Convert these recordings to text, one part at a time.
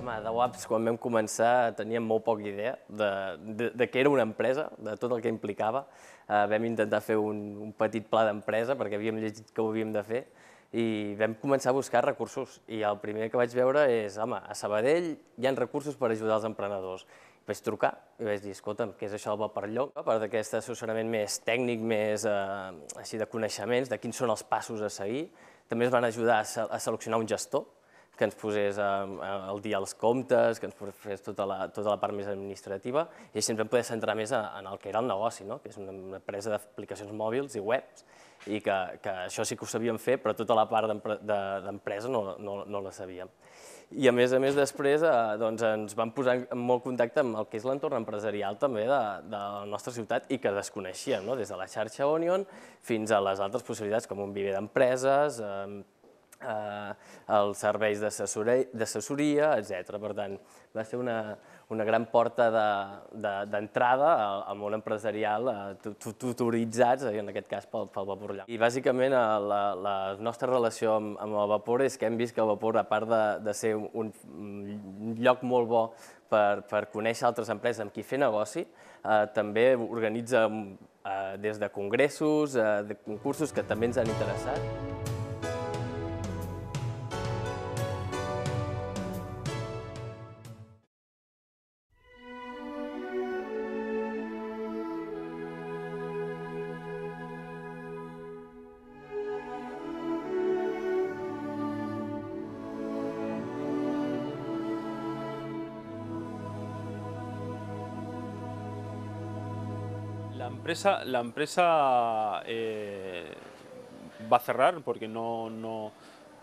Home, de Waps, quan vam començar, teníem molt poca idea de què era una empresa, de tot el que implicava. Vam intentar fer un petit pla d'empresa, perquè havíem llegit que ho havíem de fer, i vam començar a buscar recursos. I el primer que vaig veure és, home, a Sabadell hi ha recursos per ajudar els emprenedors. Vaig trucar i vaig dir, escolta'm, què és això del Vaporllon? A part d'aquest assessorament més tècnic, més així de coneixements, de quins són els passos a seguir, també ens van ajudar a seleccionar un gestor que ens posés al dia els comptes, que ens fes tota la part més administrativa, i així ens vam poder centrar més en el que era el negoci, que és una empresa d'aplicacions mòbils i webs, i que això sí que ho sabíem fer, però tota la part d'empresa no la sabíem. I a més després ens vam posar en molt contacte amb el que és l'entorn empresarial també de la nostra ciutat i que desconeixíem, des de la xarxa Onion fins a les altres possibilitats com un viver d'empreses, els serveis d'assessoria, etc. Per tant, va ser una gran porta d'entrada al món empresarial, tutoritzats, en aquest cas pel Vaporllon. I bàsicament la nostra relació amb el vapor és que hem vist que el vapor, a part de ser un lloc molt bo per conèixer altres empreses amb qui fer negoci, també organitza des de congressos, de concursos que també ens han interessat. La empresa va a cerrar porque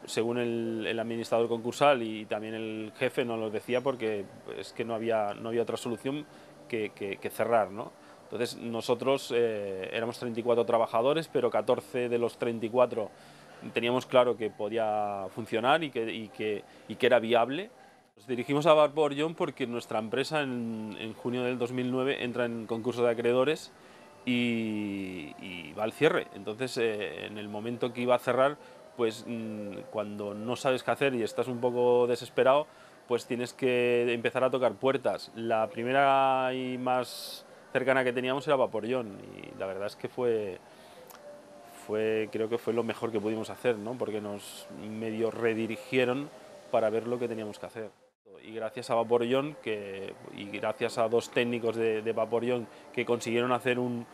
según el administrador concursal y también el jefe nos lo decía, porque es que no había otra solución que cerrar, ¿no? Entonces nosotros éramos 34 trabajadores, pero 14 de los 34 teníamos claro que podía funcionar y que era viable. Nos dirigimos a Vaporllon porque nuestra empresa en junio del 2009 entra en concurso de acreedores y va al cierre. Entonces, en el momento que iba a cerrar, pues cuando no sabes qué hacer y estás un poco desesperado, pues tienes que empezar a tocar puertas. La primera y más cercana que teníamos era Vaporllon, y la verdad es que creo que fue lo mejor que pudimos hacer, ¿no? Porque nos medio redirigieron para ver lo que teníamos que hacer. Y gracias a Vaporllon y gracias a dos técnicos de Vaporllon que consiguieron hacer un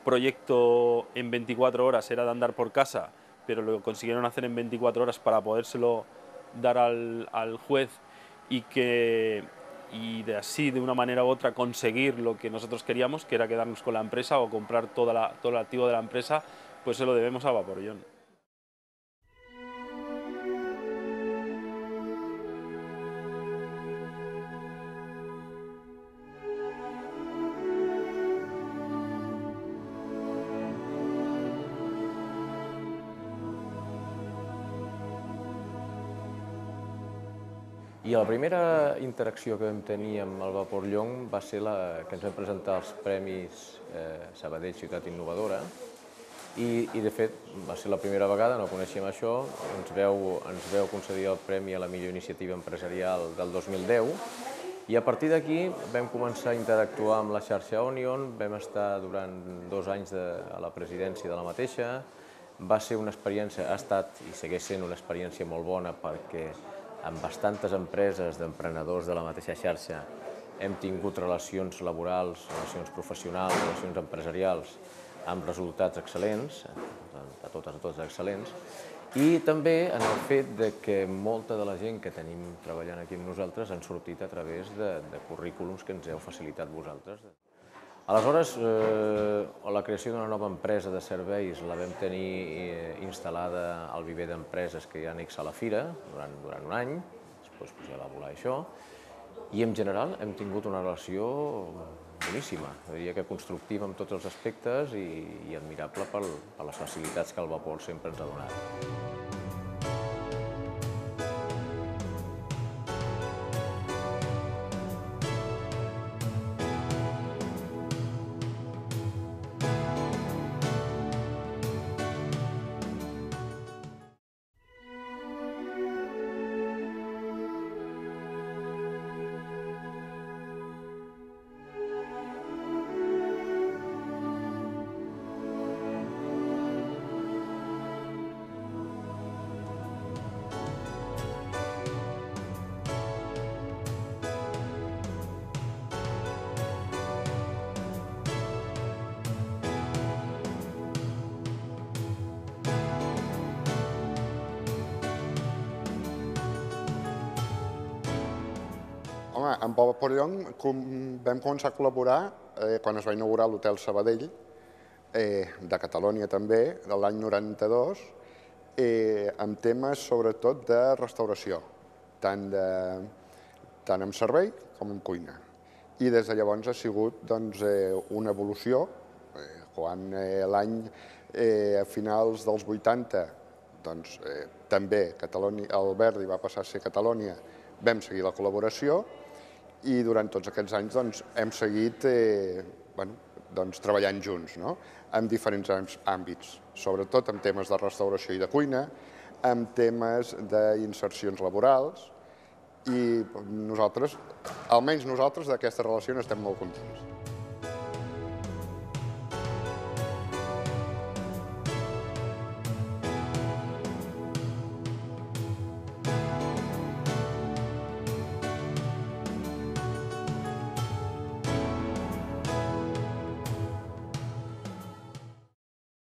proyecto en 24 horas, era de andar por casa, pero lo consiguieron hacer en 24 horas para podérselo dar al juez y así, de una manera u otra, conseguir lo que nosotros queríamos, que era quedarnos con la empresa o comprar todo el activo de la empresa, pues se lo debemos a Vaporllon. I la primera interacció que vam tenir amb el Vaporllon va ser que ens vam presentar els Premis Sabadell Ciutat Innovadora i de fet va ser la primera vegada, no coneixíem això, ens veu concedir el Premi a la millor iniciativa empresarial del 2010 i a partir d'aquí vam començar a interactuar amb la xarxa Onion, vam estar durant 2 anys a la presidència de la mateixa, va ser una experiència, ha estat i segueix sent una experiència molt bona perquè amb bastantes empreses d'emprenedors de la mateixa xarxa hem tingut relacions laborals, relacions professionals, relacions empresarials amb resultats excel·lents, a totes excel·lents, i també en el fet que molta de la gent que tenim treballant aquí amb nosaltres han sortit a través de currículums que ens heu facilitat vosaltres. Aleshores, la creació d'una nova empresa de serveis la vam tenir instal·lada al viver d'empreses que hi ha annex a la fira durant un any, després ja va volar això, i en general hem tingut una relació boníssima, diria que constructiva en tots els aspectes i admirable per les facilitats que el vapor sempre ens ha donat. Home, amb el Vapollong vam començar a col·laborar quan es va inaugurar l'Hotel Sabadell, de Catalunya també, de l'any 92, amb temes sobretot de restauració, tant en servei com en cuina. I des de llavors ha sigut una evolució, quan l'any a finals dels 80 també el Verdi va passar a ser Catalunya, vam seguir la col·laboració i durant tots aquests anys hem seguit treballant junts en diferents àmbits, sobretot en temes de restauració i de cuina, en temes d'insercions laborals i nosaltres, almenys nosaltres, d'aquesta relació n'estem molt contents.